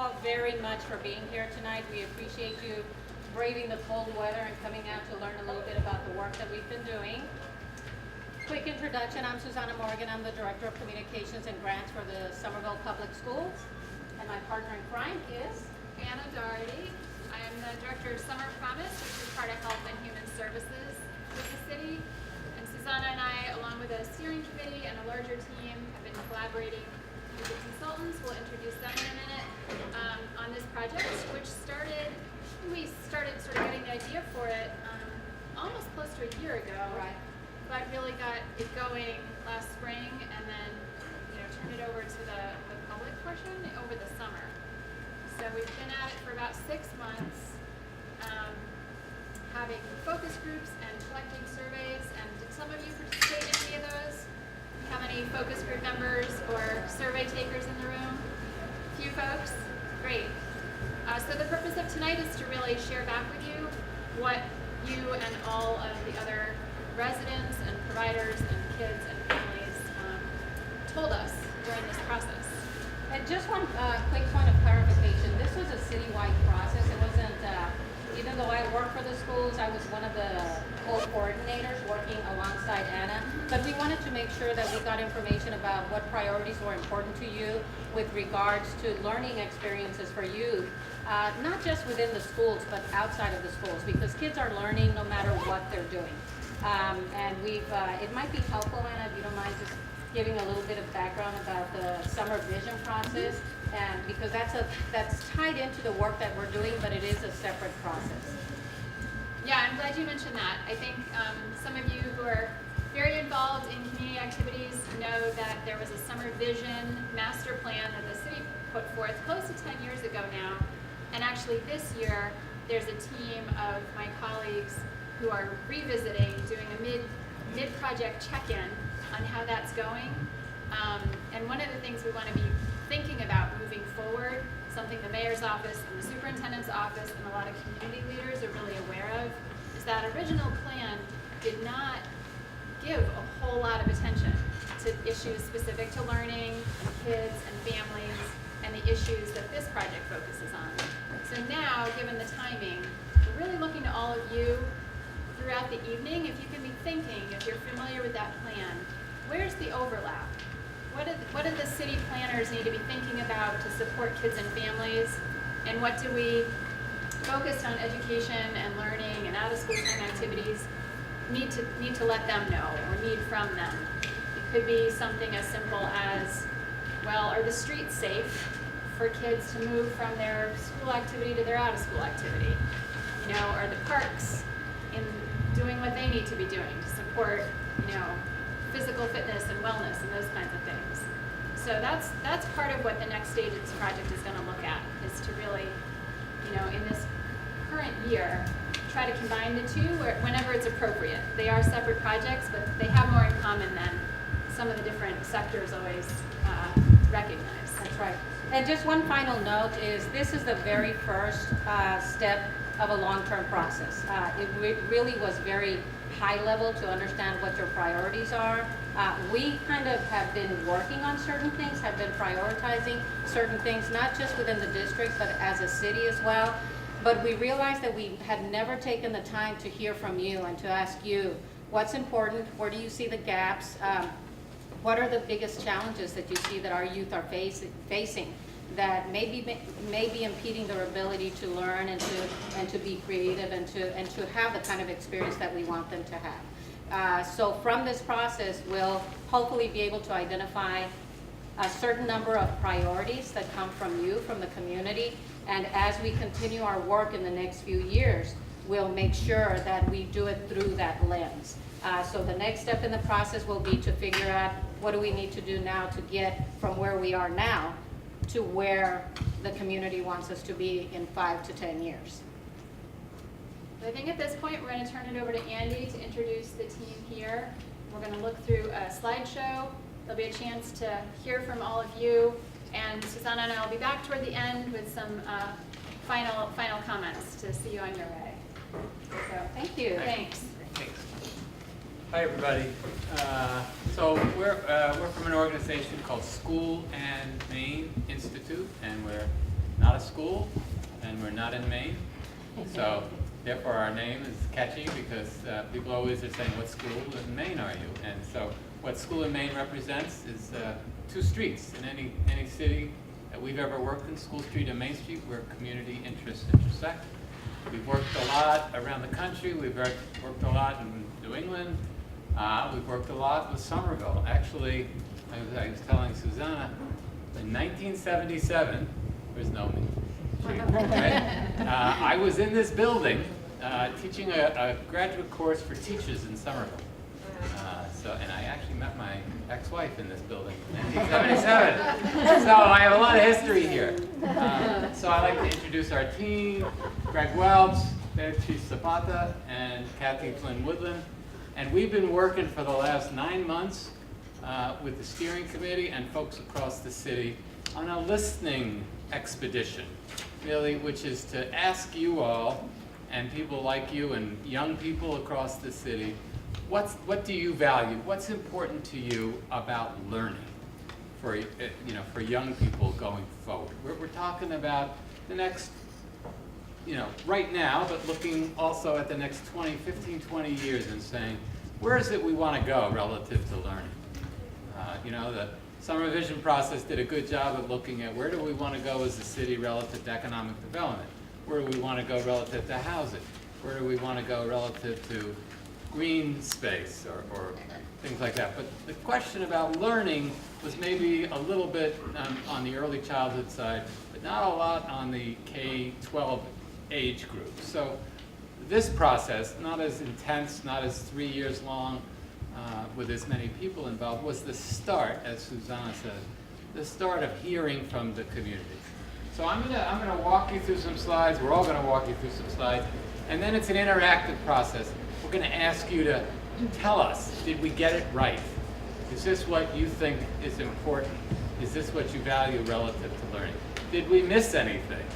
all very much for being here tonight. We appreciate you braving the cold weather and coming out to learn a little bit about the work that we've been doing. Quick introduction, I'm Susanna Morgan. I'm the Director of Communications and Grants for the Somerville Public Schools. And my partner in crime is Anna Doherty. I am the Director of Summer Promise, which is part of Health and Human Services with the city. And Susanna and I, along with a steering committee and a larger team, have been collaborating with the consultants. We'll introduce them in a minute on this project, which we started sort of getting the idea for it almost close to a year ago. Right. But really got it going last spring, and then turned it over to the public portion over the summer. So we've been at it for about 6 months, having focus groups and collecting surveys. And did some of you participate in any of those? How many focus group members or survey takers in the room? A few folks? Great. So the purpose of tonight is to really share back with you what you and all of the other residents and providers and kids and families told us during this process. And just one quick point of clarification. This was a citywide process. It wasn't, even though I work for the schools, I was one of the co-coordinators working alongside Anna. But we wanted to make sure that we got information about what priorities were important to you with regards to learning experiences for youth, not just within the schools, but outside of the schools, because kids are learning no matter what they're doing. And it might be helpful, Anna, if you don't mind just giving a little bit of background about the summer vision process, and because that's tied into the work that we're doing, but it is a separate process. Yeah, I'm glad you mentioned that. I think some of you who are very involved in community activities know that there was a summer vision master plan that the city put forth close to 10 years ago now. And actually this year, there's a team of my colleagues who are revisiting, doing a mid-project check-in on how that's going. And one of the things we want to be thinking about moving forward, something the mayor's office and the superintendent's office and a lot of community leaders are really aware of, is that original plan did not give a whole lot of attention to issues specific to learning and kids and families and the issues that this project focuses on. So now, given the timing, we're really looking to all of you throughout the evening, if you can be thinking, if you're familiar with that plan, where's the overlap? What do the city planners need to be thinking about to support kids and families? And what do we, focused on education and learning and out-of-school time activities, need to let them know or need from them? It could be something as simple as, well, are the streets safe for kids to move from their school activity to their out-of-school activity? Are the parks in doing what they need to be doing to support, physical fitness and wellness and those kinds of things. So that's part of what the next stage of this project is going to look at, is to really, in this current year, try to combine the two whenever it's appropriate. They are separate projects, but they have more in common than some of the different sectors always recognize. That's right. And just one final note is this is the very first step of a long-term process. It really was very high level to understand what your priorities are. We kind of have been working on certain things, have been prioritizing certain things, not just within the district, but as a city as well. But we realized that we had never taken the time to hear from you and to ask you what's important, where do you see the gaps, what are the biggest challenges that you see that our youth are facing that may be impeding their ability to learn and to be creative and to have the kind of experience that we want them to have. So from this process, we'll hopefully be able to identify a certain number of priorities that come from you, from the community, and as we continue our work in the next few years, we'll make sure that we do it through that lens. So the next step in the process will be to figure out what do we need to do now to get from where we are now to where the community wants us to be in 5 to 10 years. I think at this point we're going to turn it over to Andy to introduce the team here. We're going to look through a slideshow. There'll be a chance to hear from all of you, and Susanna and I will be back toward the end with some final comments to see you on your way. So Thank you. Thanks. Hi, everybody. So we're from an organization called School and Main Institute, and we're not a school, and we're not in Maine. So therefore our name is catchy because people always are saying, what school in Maine are you? And so what school in Maine represents is 2 streets in any city that we've ever worked in, School Street and Main Street, where community interests intersect. We've worked a lot around the country. We've worked a lot in New England. We've worked a lot with Somerville. Actually, I was telling Susanna, in 1977, there's no me. Right? I was in this building teaching a graduate course for teachers in Somerville. And I actually met my ex-wife in this building in 1977. So I have a lot of history here. So I'd like to introduce our team: Greg Welch, Beatrice Zapata, and Kathy Flynn Woodland. And we've been working for the last 9 months with the steering committee and folks across the city on a listening expedition, really, which is to ask you all and people like you and young people across the city, what do you value? What's important to you about learning for young people going forward? We're talking about the next, right now, but looking also at the next 15, 20 years and saying, where is it we want to go relative to learning? The Summer Vision process did a good job of looking at where do we want to go as a city relative to economic development? Where do we want to go relative to housing? Where do we want to go relative to green space or things like that? But the question about learning was maybe a little bit on the early childhood side, but not a lot on the K-12 age group. So this process, not as intense, not as 3 years long, with as many people involved, was the start, as Susanna said, the start of hearing from the community. So I'm gonna walk you through some slides. We're all gonna walk you through some slides, and then it's an interactive process. We're gonna ask you to tell us, did we get it right? Is this what you think is important? Is this what you value relative to learning? Did we miss anything?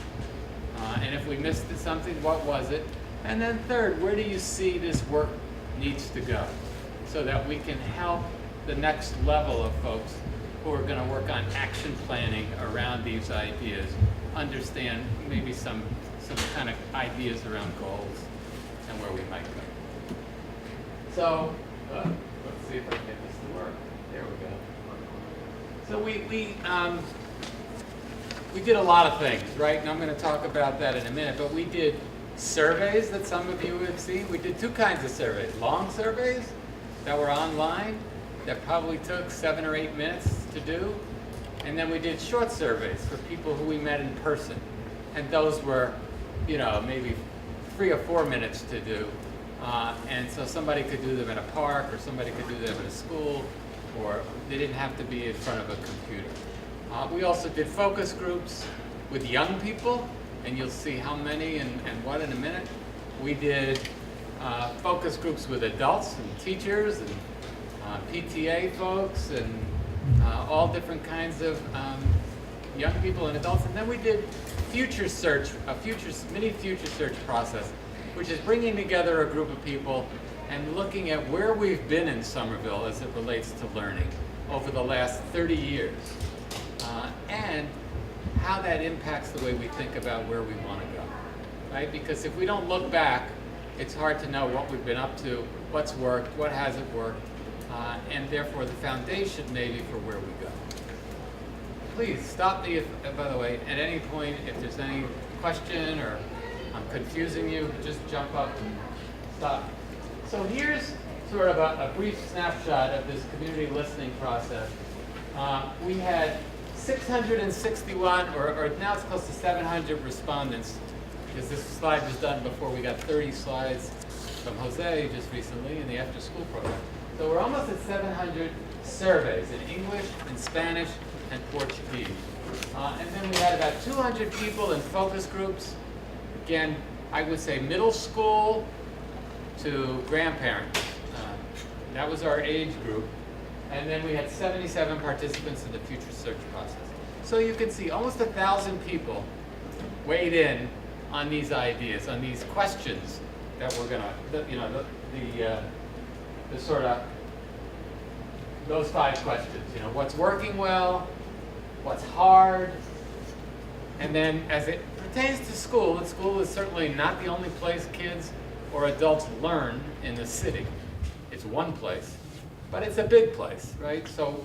And if we missed something, what was it? And then third, where do you see this work needs to go so that we can help the next level of folks who are going to work on action planning around these ideas, understand maybe some kind of ideas around goals and where we might go. So let's see if I can get this to work. There we go. So we did a lot of things, right? And I'm going to talk about that in a minute, but we did surveys that some of you have seen. We did 2 kinds of surveys: long surveys that were online that probably took 7 or 8 minutes to do, and then we did short surveys for people who we met in person, and those were, maybe 3 or 4 minutes to do, and so somebody could do them in a park, or somebody could do them in a school, or they didn't have to be in front of a computer. We also did focus groups with young people, and you'll see how many and what in a minute. We did focus groups with adults and teachers and PTA folks and all different kinds of young people and adults. And then we did future search, mini future search process, which is bringing together a group of people and looking at where we've been in Somerville as it relates to learning over the last 30 years. And how that impacts the way we think about where we want to go, right? Because if we don't look back, it's hard to know what we've been up to, what's worked, what hasn't worked, and therefore the foundation maybe for where we go. Please stop me, by the way, at any point, if there's any question or I'm confusing you, just jump up and stop. So here's sort of a brief snapshot of this community listening process. We had 661, or now it's close to 700 respondents, because this slide was done before we got 30 slides from Jose just recently in the after-school program. So we're almost at 700 surveys in English, in Spanish, and Portuguese. And then we had about 200 people in focus groups. Again, I would say middle school to grandparents. That was our age group. And then we had 77 participants in the future search process. So you can see almost 1,000 people weighed in on these ideas, on these questions that we're gonna, the sort of, those 5 questions. What's working well, what's hard, And then as it pertains to school, school is certainly not the only place kids or adults learn in the city. It's one place, but it's a big place, right? So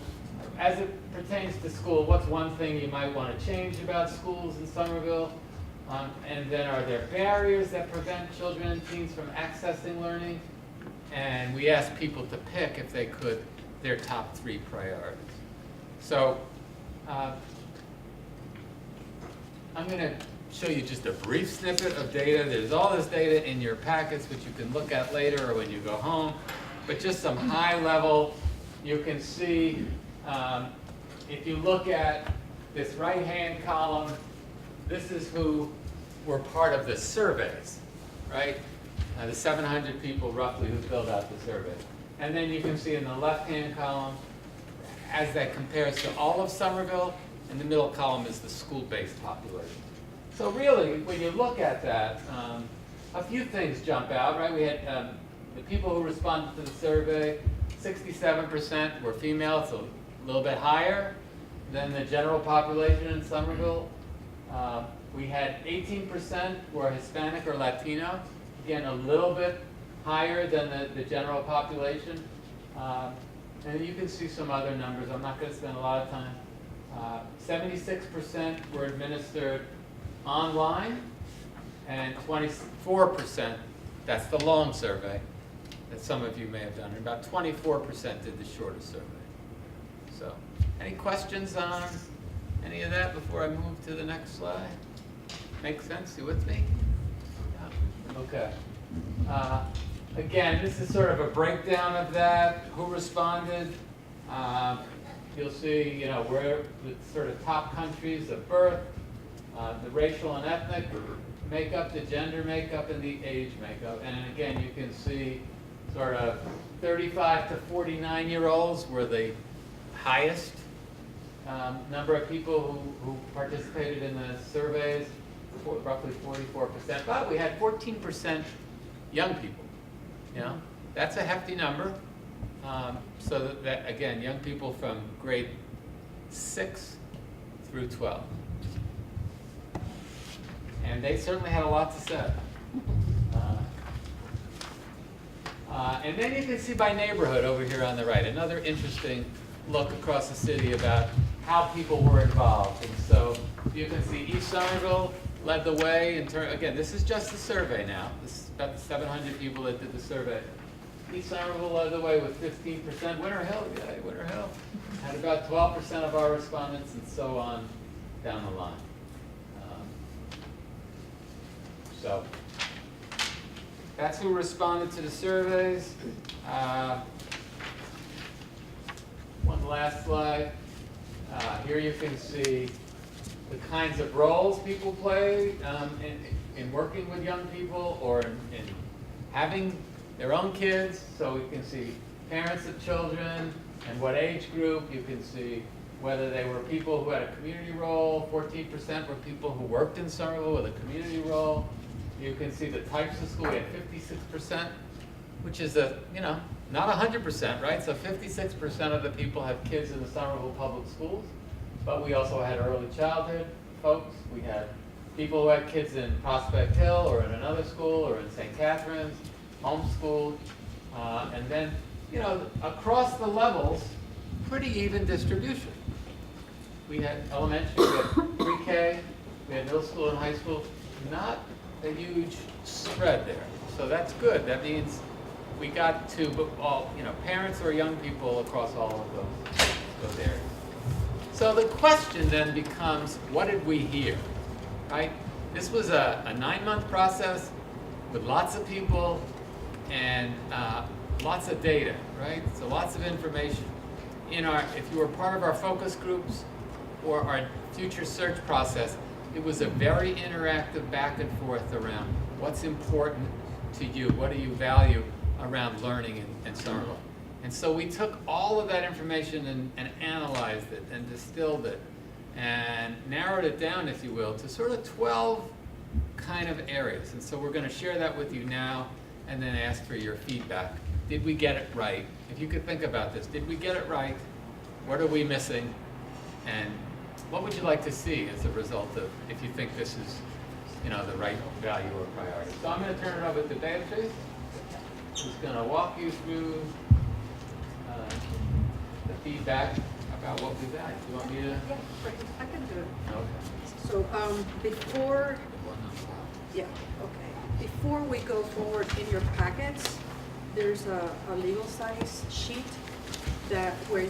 as it pertains to school, what's one thing you might want to change about schools in Somerville? And then are there barriers that prevent children and teens from accessing learning? And we asked people to pick, if they could, their top 3 priorities. So I'm going to show you just a brief snippet of data. There's all this data in your packets, which you can look at later or when you go home. But just some high level, you can see, if you look at this right-hand column, this is who were part of the surveys, right? The 700 people roughly who filled out the survey. And then you can see in the left-hand column, as that compares to all of Somerville, and the middle column is the school-based population. So really, when you look at that, a few things jump out, right? We had the people who responded to the survey, 67% were female, so a little bit higher than the general population in Somerville. We had 18% were Hispanic or Latino, again, a little bit higher than the general population. And you can see some other numbers. I'm not going to spend a lot of time. 76% were administered online, and 24%, that's the long survey that some of you may have done, and about 24% did the shorter survey. So, any questions on any of that before I move to the next slide? Make sense? You with me? Yeah. Okay. Again, this is sort of a breakdown of that. Who responded? You'll see, where the sort of top countries of birth, the racial and ethnic makeup, the gender makeup, and the age makeup. And again, you can see sort of 35 to 49-year-olds were the highest number of people who participated in the surveys, roughly 44%. But we had 14% young people. That's a hefty number. So that, again, young people from grade 6 through 12. And they certainly had a lot to say. And then you can see by neighborhood over here on the right, another interesting look across the city about how people were involved. And so you can see East Somerville led the way in terms, again, this is just the survey now. This is about the 700 people that did the survey. East Somerville led the way with 15%. Winter Hill, yeah, Winter Hill had about 12% of our respondents, and so on down the line. So that's who responded to the surveys. One last slide. Here you can see the kinds of roles people play in working with young people or in having their own kids. So we can see parents of children and what age group. You can see whether they were people who had a community role. 14% were people who worked in Somerville with a community role. You can see the types of school. We had 56%, which is not 100%, right? So 56% of the people have kids in the Somerville public schools, but we also had early childhood folks. We had people who had kids in Prospect Hill or in another school or in St. Catherine's, homeschooled, and then, across the levels, pretty even distribution. We had elementary, we had pre-K, we had middle school and high school, not a huge spread there. So that's good. That means we got to all, parents or young people across all of those areas. So the question then becomes, what did we hear, right? This was a 9-month process with lots of people and lots of data, right? So lots of information. If you were part of our focus groups or our future search process, it was a very interactive back and forth around what's important to you, what do you value around learning in Somerville. And so we took all of that information and analyzed it and distilled it and narrowed it down, if you will, to sort of 12 kind of areas. And so we're going to share that with you now and then ask for your feedback. Did we get it right? If you could think about this, did we get it right? What are we missing? And what would you like to see as a result of, if you think this is, you know, the right value or priority? So I'm going to turn it over to Beatriz, who's going to walk you through the feedback about what we value. You want me to? Yeah, I can do it. Okay. So before, yeah, okay. Before we go forward in your packets, there's a legal size sheet that where we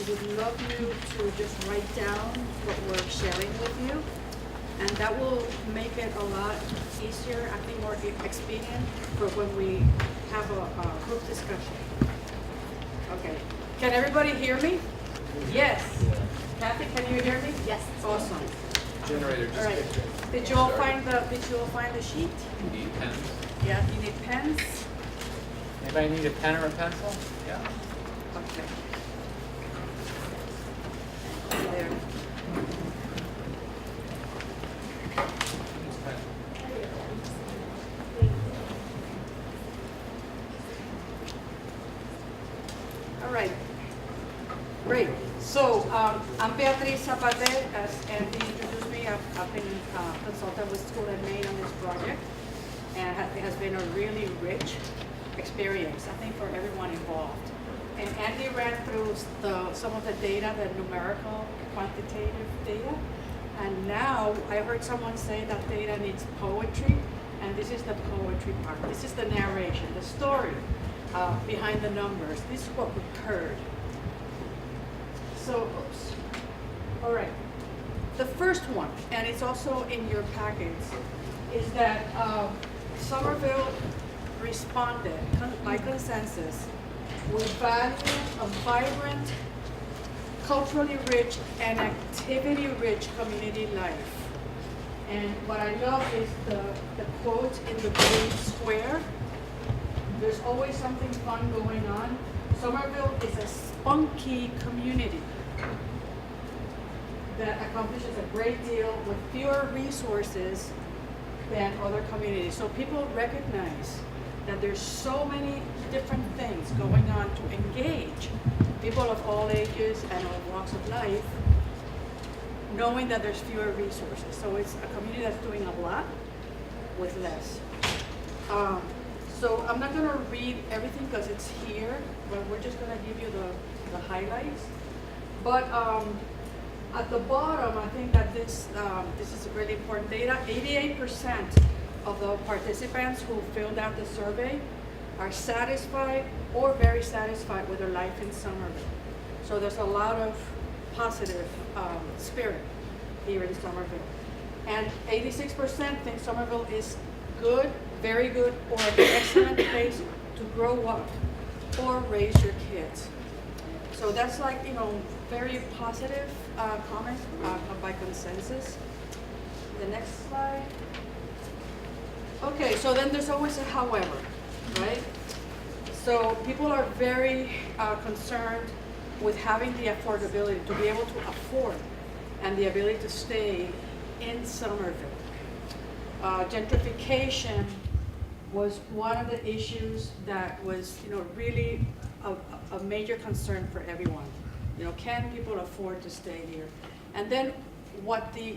would love you to just write down what we're sharing with you. And that will make it a lot easier, I think more expedient for when we have a group discussion. Okay, can everybody hear me? Yes. Kathy, can you hear me? Yes. Awesome. Generator All just right. kicked in. Did you all find the sheet? You need pens? Yeah, you need pens? Anybody need a pen or a pencil? Yeah. Okay. There. All right. Great. So I'm Beatriz Zapater, as Andy introduced me. I've been consultant with School in Maine on this project, and it has been a really rich experience, I think, for everyone involved. And Andy ran through some of the data, the numerical, quantitative data, and now I heard someone say that data needs poetry, and this is the poetry part. This is the narration, the story behind the numbers. This is what we heard. So, oops. All right. The first one, and it's also in your packets, is that Somerville responded by consensus with value a vibrant, culturally rich, and activity-rich community life. And what I love is the quote in the blue square. There's always something fun going on. Somerville is a spunky community that accomplishes a great deal with fewer resources than other communities. So people recognize that there's so many different things going on to engage people of all ages and all walks of life, knowing that there's fewer resources. So it's a community that's doing a lot with less. So I'm not going to read everything because it's here, but we're just going to give you the highlights. But at the bottom, I think that this is really important data. 88% of the participants who filled out the survey are satisfied or very satisfied with their life in Somerville. So there's a lot of positive spirit here in Somerville. And 86% think Somerville is good, very good, or an excellent place to grow up or raise your kids. So that's like, very positive comments by consensus. The next slide. Okay, so then there's always a however, right? So people are very concerned with having the affordability, to be able to afford, and the ability to stay in Somerville. Gentrification was one of the issues that was, really a major concern for everyone. Can people afford to stay here? And then what the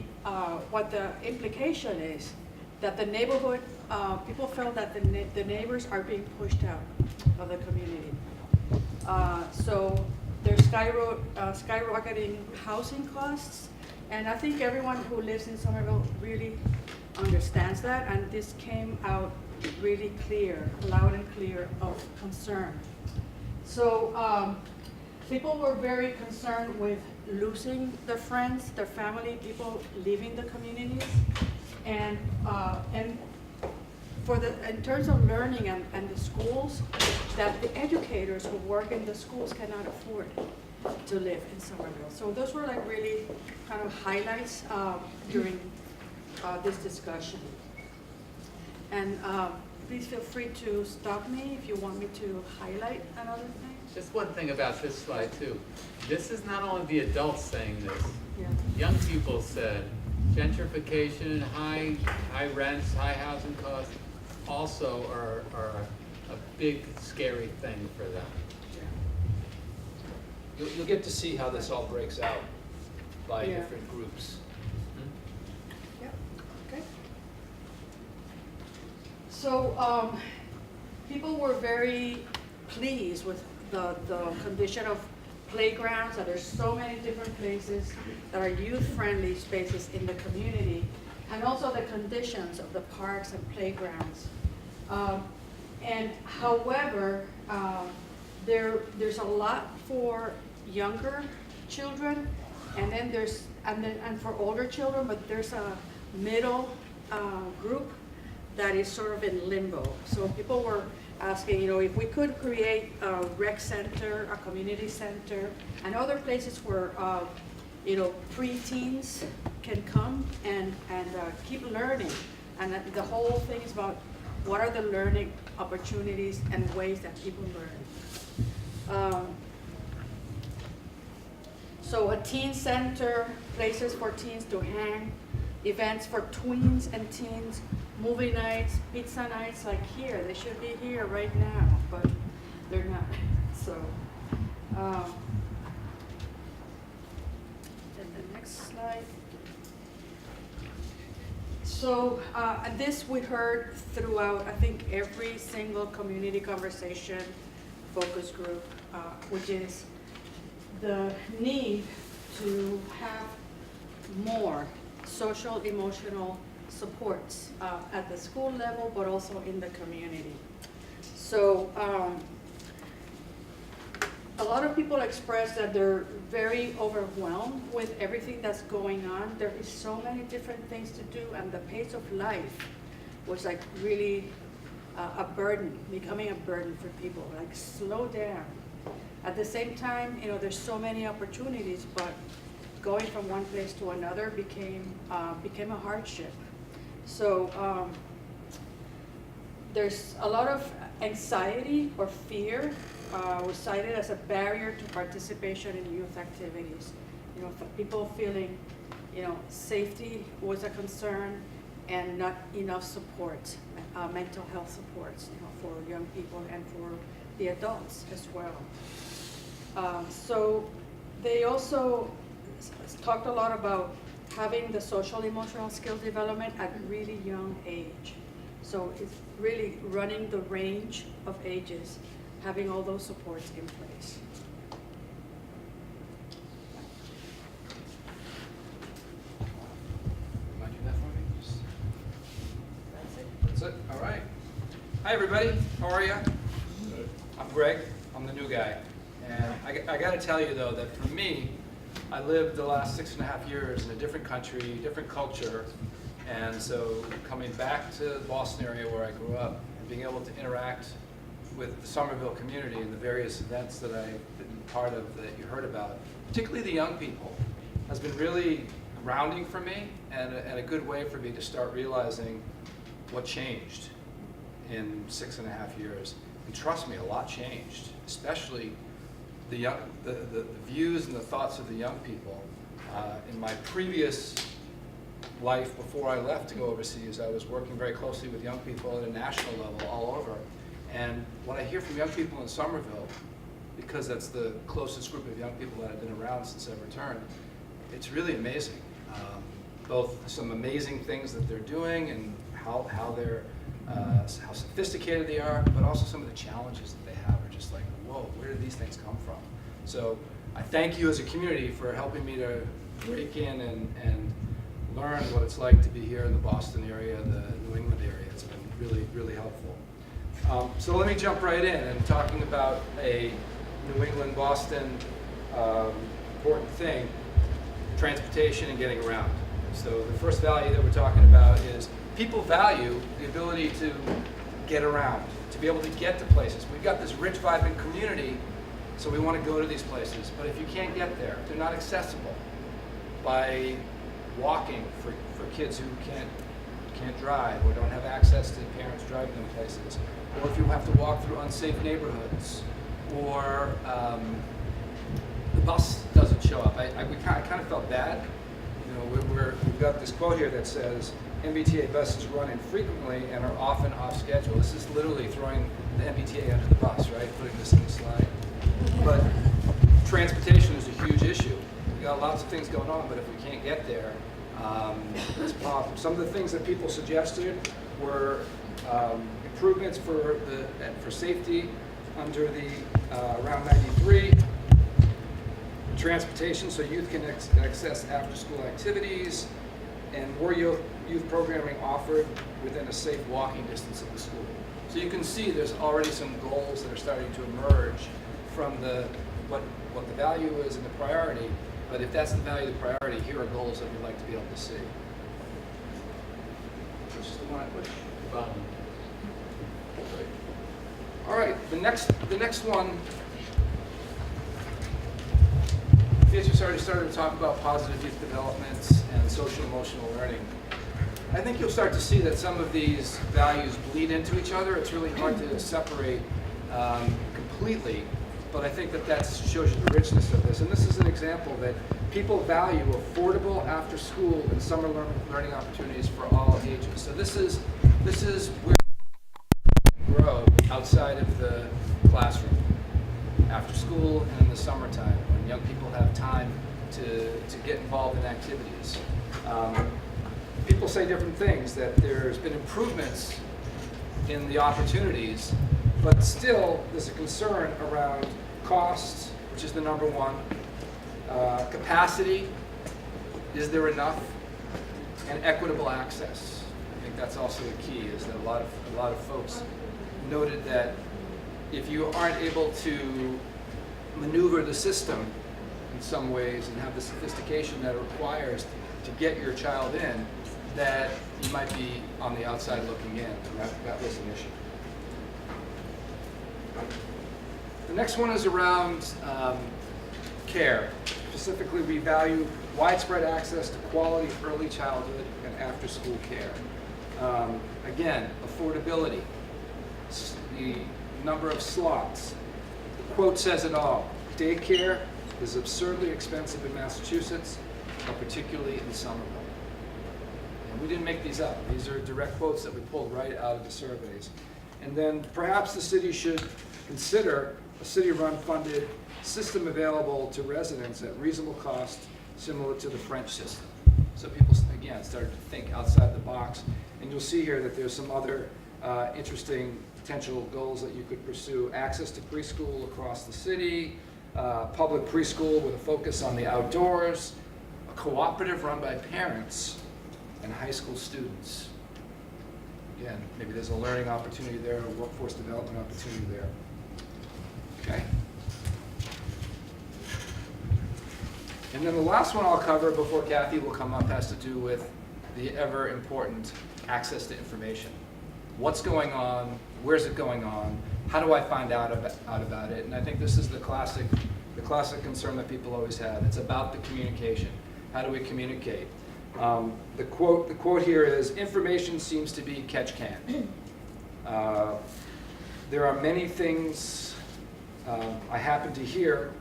implication is that the neighborhood, people felt that the neighbors are being pushed out of the community. So there's skyrocketing housing costs, and I think everyone who lives in Somerville really understands that, and this came out really clear, loud and clear of concern. So people were very concerned with losing their friends, their family, people leaving the communities, and in terms of learning and the schools, that the educators who work in the schools cannot afford to live in Somerville. So those were like really kind of highlights during this discussion. And please feel free to stop me if you want me to highlight another thing. Just one thing about this slide too. This is not only the adults saying this. Yeah. Young people said gentrification, high rents, high housing costs also are a big scary thing for them. You'll get to see how this all breaks out. by Yeah. different groups. Yeah, okay. So, people were very pleased with the condition of playgrounds, that there's so many different places that are youth-friendly spaces in the community, and also the conditions of the parks and playgrounds. And however, there's a lot for younger children, and then and for older children, but there's a middle group that is sort of in limbo. So people were asking, if we could create a rec center, a community center, and other places where, preteens can come and keep learning. And the whole thing is about what are the learning opportunities and ways that people learn. So a teen center, places for teens to hang, events for tweens and teens, movie nights, pizza nights, like here. They should be here right now, but they're not. So, and the next slide. So this we heard throughout, I think, every single community conversation focus group, which is the need to have more social emotional supports at the school level, but also in the community. So a lot of people express that they're very overwhelmed with everything that's going on. There is so many different things to do, and the pace of life was like really a burden, becoming a burden for people, like slow down. At the same time, there's so many opportunities, but going from one place to another became a hardship. So there's a lot of anxiety or fear was cited as a barrier to participation in youth activities. People feeling, safety was a concern, and not enough support, mental health supports, for young people and for the adults as well. So they also talked a lot about having the social emotional skill development at a really young age. So it's really running the range of ages, having all those supports in place. Mind you that for me? Just- That's it. That's it, all right. Hi, everybody, how are you? I'm Greg, I'm the new guy. And I gotta tell you though, that for me, I lived the last 6.5 years in a different country, different culture. And so coming back to the Boston area where I grew up and being able to interact with the Somerville community and the various events that I've been part of that you heard about, particularly the young people, has been really grounding for me and a good way for me to start realizing what changed in 6.5 years. And trust me, a lot changed, especially the views and the thoughts of the young people. In my previous life, before I left to go overseas, I was working very closely with young people at a national level all over. And what I hear from young people in Somerville, because that's the closest group of young people that I've been around since I've returned, it's really amazing. Both some amazing things that they're doing and how sophisticated they are, but also some of the challenges that they have are just like, whoa, where did these things come from? So I thank you as a community for helping me to break in and learn what it's like to be here in the Boston area, the New England area. It's been really, really helpful. So let me jump right in and talking about a New England, Boston important thing, transportation and getting around. So the first value that we're talking about is people value the ability to get around, to be able to get to places. We've got this rich, vibrant community, so we want to go to these places. But if you can't get there, they're not accessible by walking for kids who can't drive or don't have access to parents driving them places, or if you have to walk through unsafe neighborhoods, or the bus doesn't show up. I kind of felt bad. We've got this quote here that says, MBTA buses run infrequently and are often off schedule. This is literally throwing the MBTA under the bus, right? Putting this in the slide. But transportation is a huge issue got lots of things going on, but if we can't get there, it's a problem. Some of the things that people suggested were improvements for safety under the Route 93, transportation so youth can access after-school activities, and more youth programming offered within a safe walking distance of the school. So you can see there's already some goals that are starting to emerge from what the value is and the priority, but if that's the value of the priority, here are goals that we'd like to be able to see. Which is the one I pushed? The bottom. Great. All right, the next one, Beatrice already started to talk about positive youth development and social-emotional learning. I think you'll start to see that some of these values bleed into each other. It's really hard to separate completely, but I think that shows you the richness of this. And this is an example that people value affordable after-school and summer learning opportunities for all ages. So this is where we grow outside of the classroom, after school and in the summertime, when young people have time to get involved in activities. People say different things, that there's been improvements in the opportunities, but still there's a concern around costs, which is the number one, capacity, is there enough, and equitable access. I think that's also the key, is that a lot of folks noted that if you aren't able to maneuver the system in some ways and have the sophistication that it requires to get your child in, that you might be on the outside looking in, and that was an issue. The next one is around care. Specifically, we value widespread access to quality early childhood and after-school care. Again, affordability, the number of slots. The quote says it all. Daycare is absurdly expensive in Massachusetts, but particularly in Somerville. And we didn't make these up. These are direct quotes that we pulled right out of the surveys. And then perhaps the city should consider a city-run funded system available to residents at reasonable cost, similar to the French system. So people, again, started to think outside the box. And you'll see here that there's some other interesting potential goals that you could pursue. Access to preschool across the city, public preschool with a focus on the outdoors, a cooperative run by parents and high school students. Again, maybe there's a learning opportunity there, a workforce development opportunity there. Okay. And then the last one I'll cover before Kathy will come up has to do with the ever important access to information. What's going on? Where's it going on? How do I find out about it? And I think this is the classic concern that people always have. It's about the communication. How do we communicate? The quote here is, information seems to be catch can. There are many things I happen to hear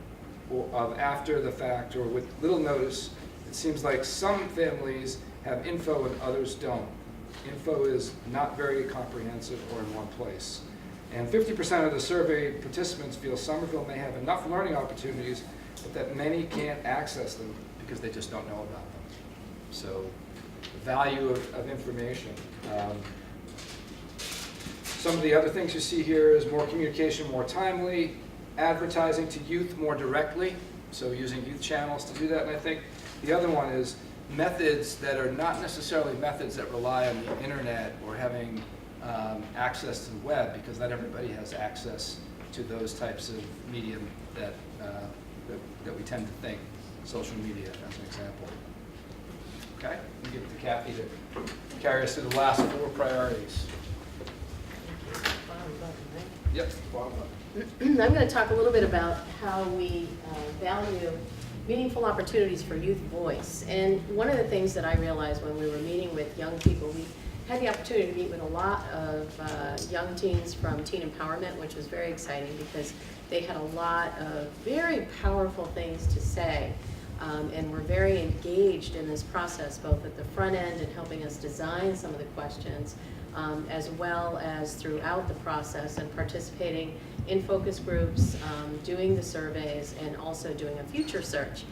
of after the fact or with little notice. It seems like some families have info and others don't. Info is not very comprehensive or in one place. And 50% of the survey participants feel Somerville may have enough learning opportunities, but that many can't access them because they just don't know about them. So the value of information. Some of the other things you see here is more communication, more timely, advertising to youth more directly, so using youth channels to do that. And I think the other one is methods that are not necessarily methods that rely on the internet or having access to the web, because not everybody has access to those types of medium that we tend to think, social media as an example. Okay, I'll give it to Kathy to carry us through the last 4 priorities. Yep, I'm going to talk a little bit about how we value meaningful opportunities for youth voice. And one of the things that I realized when we were meeting with young people, we had the opportunity to meet with a lot of young teens from Teen Empowerment, which was very exciting because they had a lot of very powerful things to say. And were very engaged in this process, both at the front end and helping us design some of the questions, as well as throughout the process and participating in focus groups, doing the surveys, and also doing a future search.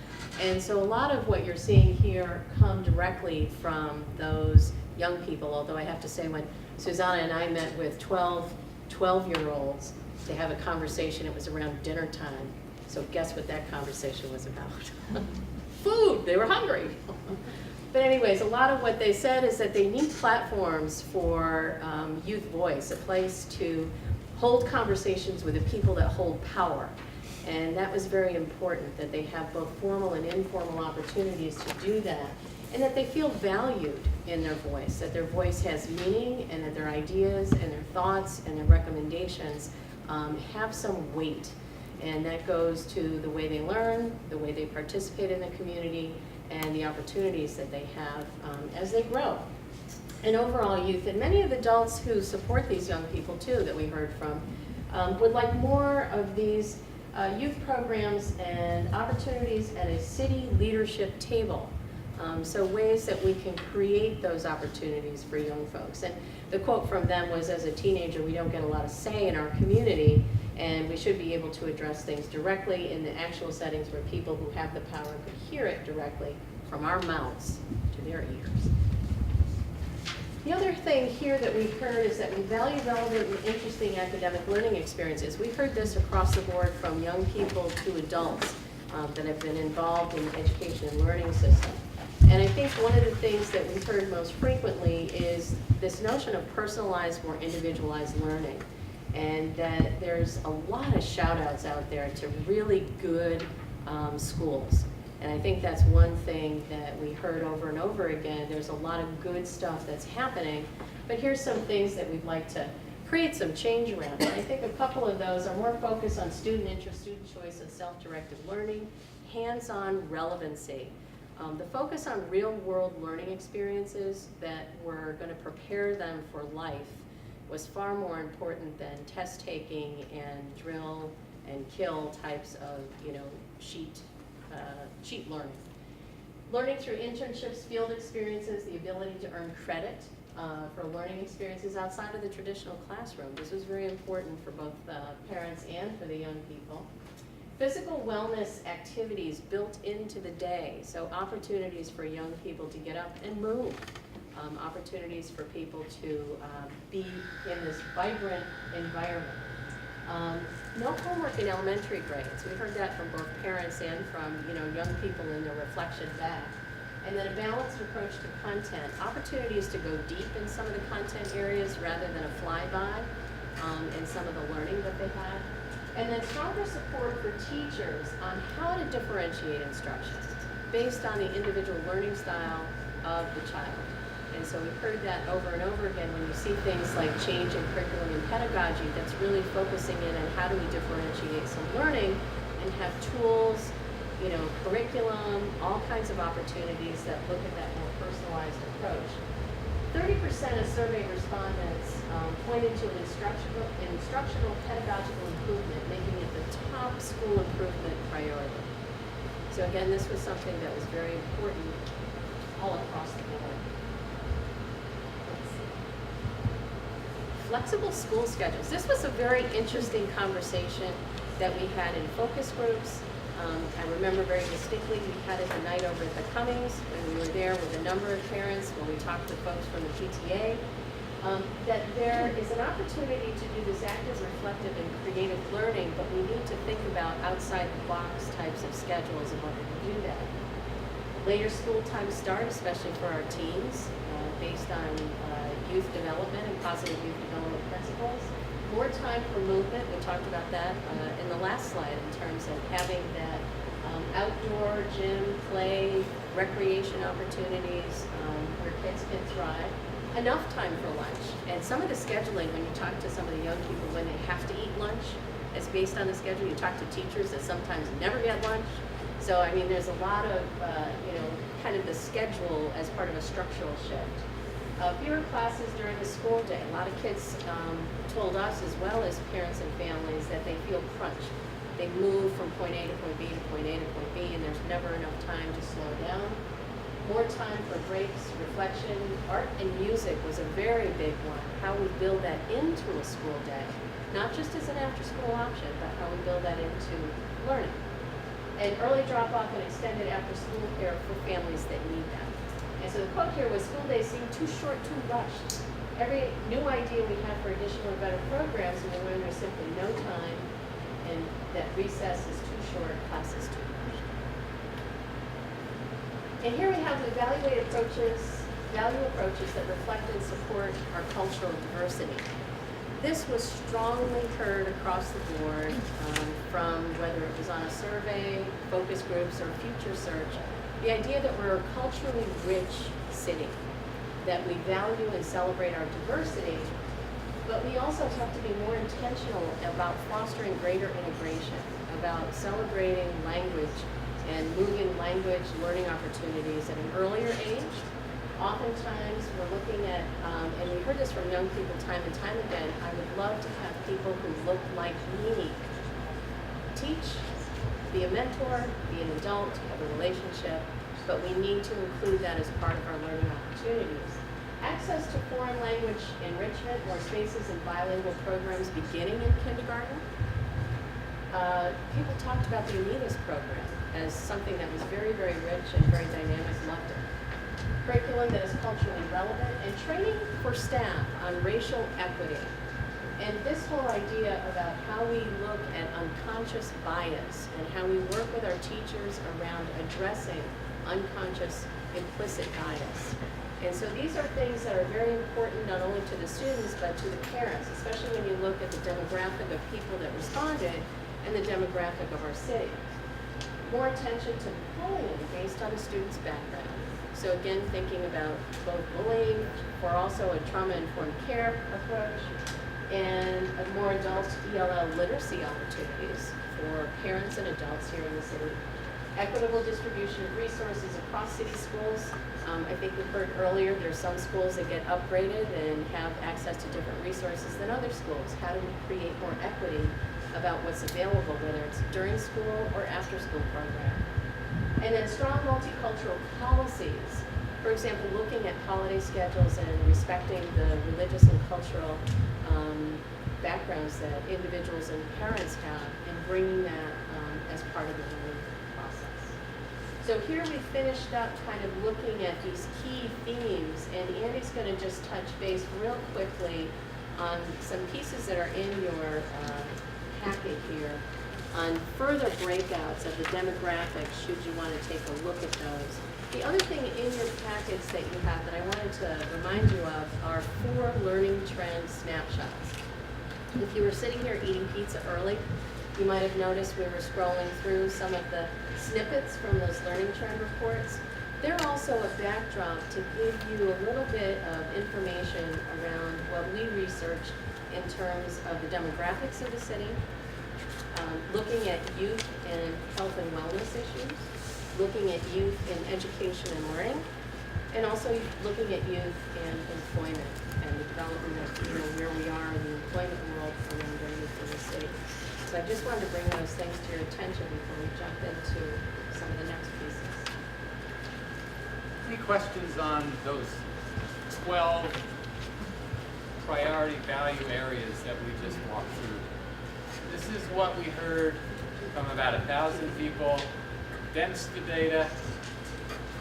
And so a lot of what you're seeing here come directly from those young people, although I have to say when Susanna and I met with 12-year-olds to have a conversation, it was around dinner time. So guess what that conversation was about? Food, they were hungry. But anyways, a lot of what they said is that they need platforms for youth voice, a place to hold conversations with the people that hold power. And that was very important, that they have both formal and informal opportunities to do that, and that they feel valued in their voice, that their voice has meaning, and that their ideas and their thoughts and their recommendations have some weight. And that goes to the way they learn, the way they participate in the community, and the opportunities that they have as they grow. And overall youth, and many of the adults who support these young people too that we heard from, would like more of these youth programs and opportunities at a city leadership table. So ways that we can create those opportunities for young folks. And the quote from them was, as a teenager, we don't get a lot of say in our community, and we should be able to address things directly in the actual settings where people who have the power could hear it directly from our mouths to their ears. The other thing here that we heard is that we value relevant and interesting academic learning experiences. We heard this across the board from young people to adults that have been involved in the education and learning system. And I think one of the things that we heard most frequently is this notion of personalized, more individualized learning. And that there's a lot of shout outs out there to really good schools. And I think that's one thing that we heard over and over again. There's a lot of good stuff that's happening, but here's some things that we'd like to create some change around. And I think a couple of those are more focused on student interest, student choice, and self-directed learning, hands-on relevancy. The focus on real-world learning experiences that were going to prepare them for life was far more important than test taking and drill and kill types of, sheet learning. Learning through internships, field experiences, the ability to earn credit for learning experiences outside of the traditional classroom. This was very important for both parents and for the young people. Physical wellness activities built into the day, so opportunities for young people to get up and move. Opportunities for people to be in this vibrant environment. No homework in elementary grades. We heard that from both parents and from young people in their reflection back. And then a balanced approach to content. Opportunities to go deep in some of the content areas rather than a flyby in some of the learning that they had. And then stronger support for teachers on how to differentiate instruction based on the individual learning style of the child. And so we've heard that over and over again when you see things like change in curriculum and pedagogy that's really focusing in on how do we differentiate some learning and have tools, curriculum, all kinds of opportunities that look at that more personalized approach. 30% of survey respondents pointed to an instructional pedagogical improvement, making it the top school improvement priority. So again, this was something that was very important all across the board. Flexible school schedules. This was a very interesting conversation that we had in focus groups. I remember very distinctly we had it the night over at the Cummings when we were there with a number of parents when we talked to folks from the PTA. That there is an opportunity to do this active, reflective, and creative learning, but we need to think about outside the box types of schedules in order to do that. Later school time start, especially for our teens, based on youth development and positive youth development principles. More time for movement, we talked about that in the last slide in terms of having that outdoor gym, play, recreation opportunities where kids can thrive. Enough time for lunch. And some of the scheduling, when you talk to some of the young people when they have to eat lunch, is based on the schedule. You talk to teachers that sometimes never get lunch. So, there's a lot of, kind of the schedule as part of a structural shift. Fewer classes during the school day. A lot of kids told us, as well as parents and families, that they feel crunched. They move from point A to point B to point A to point B, and there's never enough time to slow down. More time for breaks, reflection. Art and music was a very big one. How we build that into a school day. Not just as an after-school option, but how we build that into learning. and early drop-off and extended after-school care for families that need them. And so the quote here was, school days seem too short, too rushed. Every new idea we have for additional or better programs, and we learn there's simply no time, and that recess is too short, class is too rushed. And here we have the value approaches that reflect and support our cultural diversity. This was strongly heard across the board from whether it was on a survey, focus groups, or future search. The idea that we're a culturally rich city, that we value and celebrate our diversity, but we also have to be more intentional about fostering greater integration, about celebrating language and moving language learning opportunities at an earlier age. Oftentimes, we're looking at, and we heard this from young people time and time again, I would love to have people who look like me teach, be a mentor, be an adult, have a relationship, but we need to include that as part of our learning opportunities. Access to foreign language enrichment or spaces in bilingual programs beginning in kindergarten. People talked about the Unitas program as something that was very, very rich and very dynamic, loved it. Curriculum that is culturally relevant, and training for staff on racial equity. And this whole idea about how we look at unconscious bias and how we work with our teachers around addressing unconscious implicit bias. And so these are things that are very important not only to the students but to the parents, especially when you look at the demographic of people that responded and the demographic of our city. More attention to bullying based on a student's background. So again, thinking about both bullying or also a trauma-informed care approach and a more adult ELL literacy opportunities for parents and adults here in the city. Equitable distribution of resources across city schools. I think we heard earlier there's some schools that get upgraded and have access to different resources than other schools. How do we create more equity about what's available, whether it's during school or after school program? And then strong multicultural policies. For example, looking at holiday schedules and respecting the religious and cultural backgrounds that individuals and parents have, and bringing that as part of the learning process. So here we finished up kind of looking at these key themes, and Andy's going to just touch base real quickly on some pieces that are in your packet here on further breakouts of the demographics should you want to take a look at those. The other thing in your packets that you have that I wanted to remind you of are 4 learning trend snapshots. If you were sitting here eating pizza early, you might have noticed we were scrolling through some of the snippets from those learning trend reports. They're also a backdrop to give you a little bit of information around what we researched in terms of the demographics of the city, looking at youth and health and wellness issues, looking at youth in education and learning, and also looking at youth and employment and the development of where we are in the employment world around our youth in the city. So I just wanted to bring those things to your attention before we jump into some of the next pieces. Any questions on those 12 priority value areas that we just walked through? This is what we heard from about 1,000 people, condensed the data.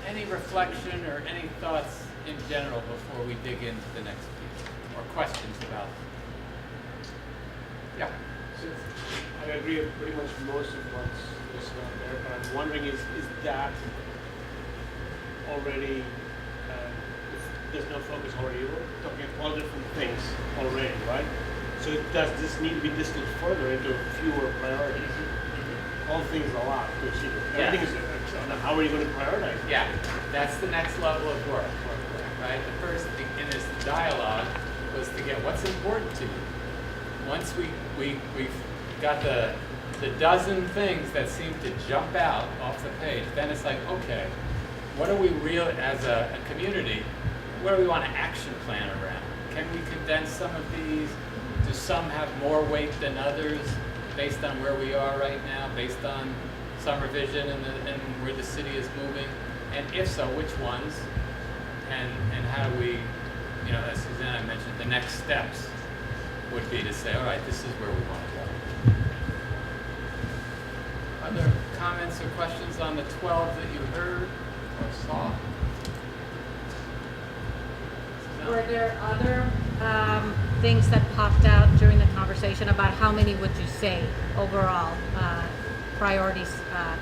Any reflection or any thoughts in general before we dig into the next piece? Or questions about it? Yeah. So I agree with pretty much most of what's listed out there, but I'm wondering is that already, if there's no focus already, we're talking all different things already, right? So does this need to be distilled further into fewer priorities? All things a lot to achieve it. Yeah. Everything is, how are you going to prioritize? Yeah, that's the next level of work, right? The first thing in this dialogue was to get what's important to you. Once we've got the dozen things that seem to jump out off the page, then it's like, okay, what are we real as a community? What do we want to action plan around? Can we condense some of these? Do some have more weight than others based on where we are right now, based on summer vision and where the city is moving? And if so, which ones? And how do we, as Susanna mentioned, the next steps would be to say, all right, this is where we want to go. Other comments or questions on the 12 that you heard or saw? No? Were there other things that popped out during the conversation about how many would you say overall priorities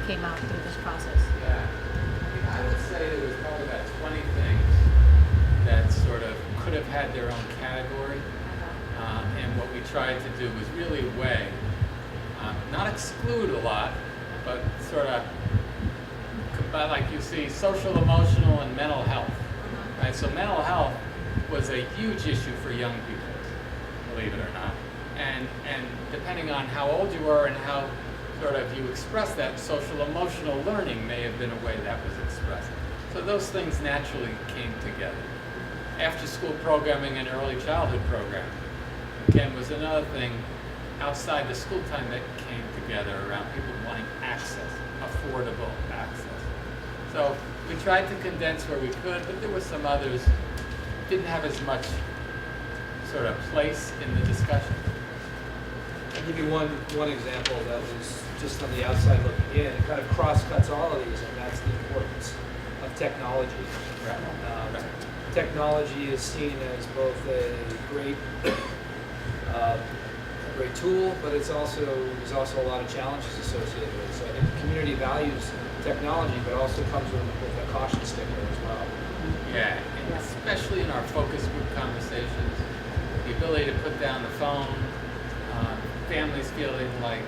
came out through this process? Yeah. I would say there was probably about 20 things that sort of could have had their own category. And what we tried to do was really weigh, not exclude a lot, but sort of, like you see, social, emotional, and mental health. Right? So mental health was a huge issue for young people, believe it or not. And depending on how old you were and how sort of you express that, social emotional learning may have been a way that was expressed. So those things naturally came together. After school programming and early childhood programming, again, was another thing outside the school time that came together around people wanting access, affordable access. So we tried to condense where we could, but there were some others that didn't have as much sort of place in the discussion. I'll give you one example that was just on the outside looking in. It kind of cross-cuts all of these, and that's the importance of technology. Right. Right. Technology is seen as both a great tool, but there's also a lot of challenges associated with it. So I think the community values technology, but also comes with a caution sticker as well. Yeah, and especially in our focus group conversations, the ability to put down the phone, families feeling like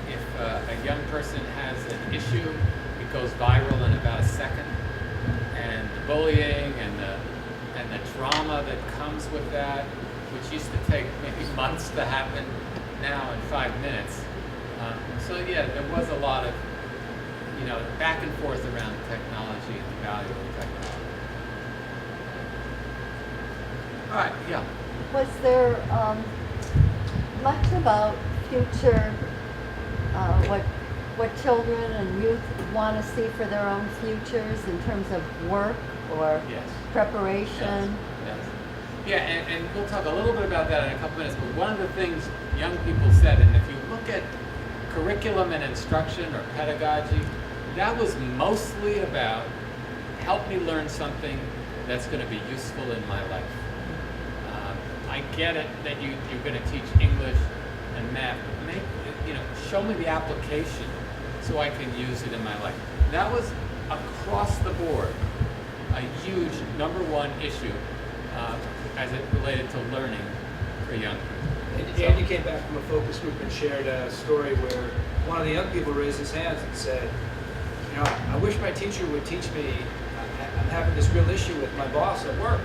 if a young person has an issue, it goes viral in about a second, and the bullying and the drama that comes with that, which used to take maybe months to happen, now in 5 minutes. So yeah, there was a lot of, back and forth around technology and the value of technology. All right, yeah. Was there much about future, what children and youth want to see for their own futures in terms of work or Yes. preparation? Yes. Yeah, and we'll talk a little bit about that in a couple minutes, but one of the things young people said, and if you look at curriculum and instruction or pedagogy, that was mostly about help me learn something that's going to be useful in my life. I get it that you're going to teach English and math, but show me the application so I can use it in my life. That was across the board a huge #1 issue as it related to learning for young people. And Andy came back from a focus group and shared a story where one of the young people raised his hands and said, I wish my teacher would teach me, I'm having this real issue with my boss at work.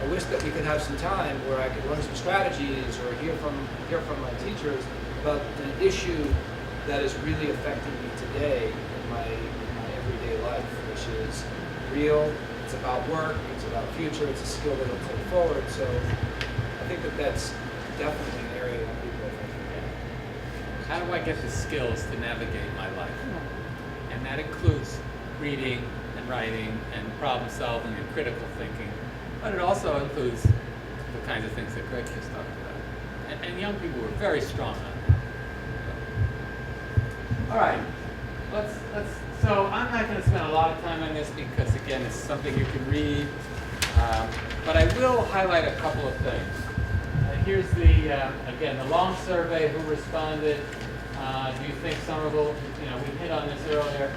I wish that we could have some time where I could learn some strategies or hear from my teachers about an issue that is really affecting me today in my everyday life, which is real, it's about work, it's about future, it's a skill that I'll take forward. So I think that's definitely an area that people are thinking about. How do I get the skills to navigate my life? And that includes reading and writing and problem solving and critical thinking. But it also includes the kinds of things that Greg just talked about. And young people were very strong on that. All right, so I'm not going to spend a lot of time on this because, again, it's something you can read. But I will highlight a couple of things. Here's again, the long survey, who responded. Do you think Somerville, we hit on this earlier,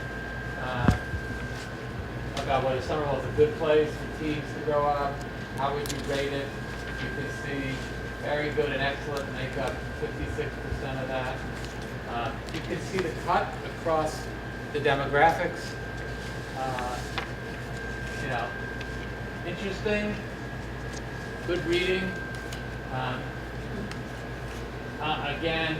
about whether Somerville is a good place for teens to grow up. How would you rate it? You can see very good and excellent make up 56% of that. You can see the cut across the demographics. Interesting, good reading. Again,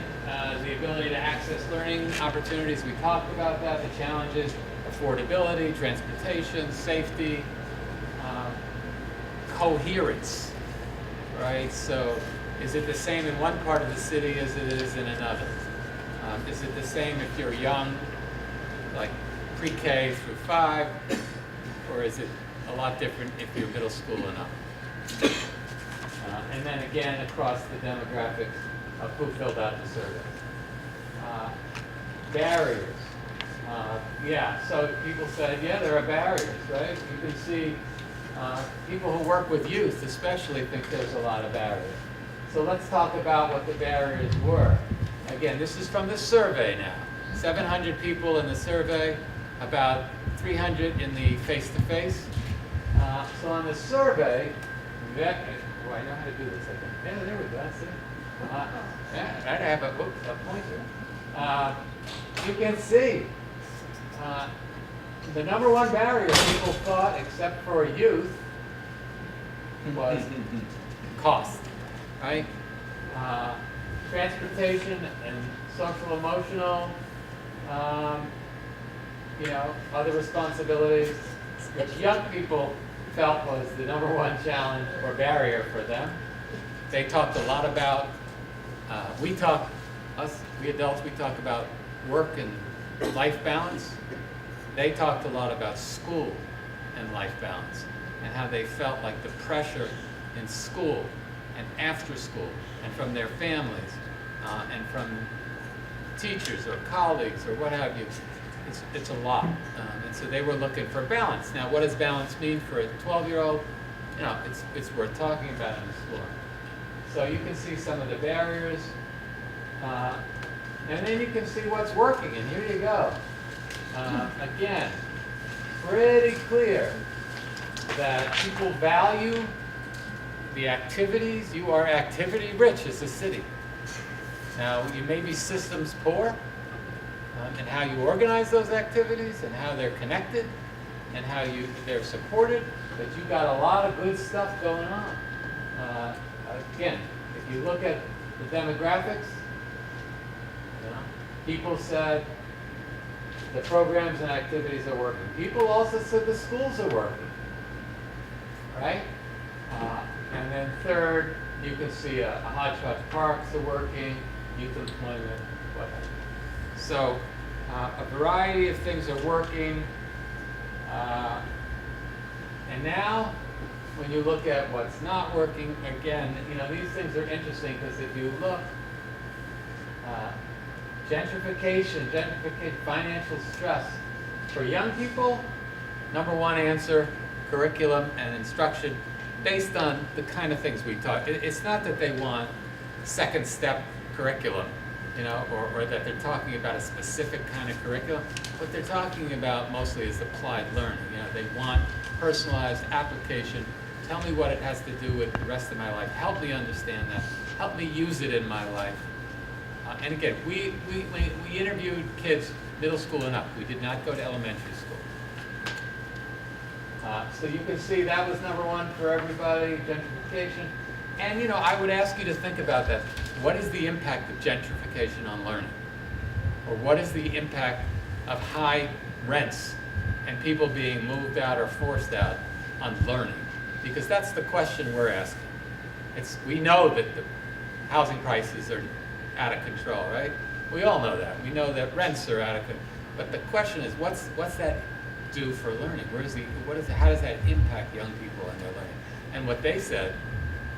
the ability to access learning opportunities, we talked about that, the challenges, affordability, transportation, safety, coherence, right? So is it the same in one part of the city as it is in another? Is it the same if you're young, like pre-K through 5, or is it a lot different if you're middle school and up? And then again, across the demographics of who filled out the survey. Barriers. Yeah, so people said, yeah, there are barriers, right? You can see people who work with youth especially think there's a lot of barriers. So let's talk about what the barriers were. Again, this is from the survey now. 700 people in the survey, about 300 in the face-to-face. So on the survey, I know how to do this, I think. Yeah, there we go, that's it. Yeah, I have a pointer. You can see the number one barrier people thought, except for youth, was cost, right? Transportation and social emotional, other responsibilities, which young people felt was the number one challenge or barrier for them. They talked a lot about, we adults, we talk about work and life balance. They talked a lot about school and life balance and how they felt like the pressure in school and after school and from their families and from teachers or colleagues or what have you. It's a lot. And so they were looking for balance. Now, what does balance mean for a 12-year-old? It's worth talking about in the school. So you can see some of the barriers. And then you can see what's working, and here you go. Again, pretty clear that people value the activities. You are activity rich as a city. Now, you may be systems poor in how you organize those activities and how they're connected and how they're supported, but you got a lot of good stuff going on. Again, if you look at the demographics, people said the programs and activities are working. People also said the schools are working, right? And then third, you can see a hodgepodge parks are working, youth employment, whatever. So a variety of things are working. And now, when you look at what's not working, again, these things are interesting because if you look, gentrification, financial stress. For young people, number one answer, curriculum and instruction based on the kind of things we taught. It's not that they want second step curriculum, or that they're talking about a specific kind of curriculum. What they're talking about mostly is applied learning. They want personalized application. Tell me what it has to do with the rest of my life. Help me understand that. Help me use it in my life. And again, we interviewed kids middle school and up. We did not go to elementary school. So you can see that was number one for everybody, gentrification. And I would ask you to think about that. What is the impact of gentrification on learning? Or what is the impact of high rents and people being moved out or forced out on learning? Because that's the question we're asking. We know that the housing prices are out of control, right? We all know that. We know that rents are out of control. But the question is, what's that do for learning? How does that impact young people and their learning? And what they said,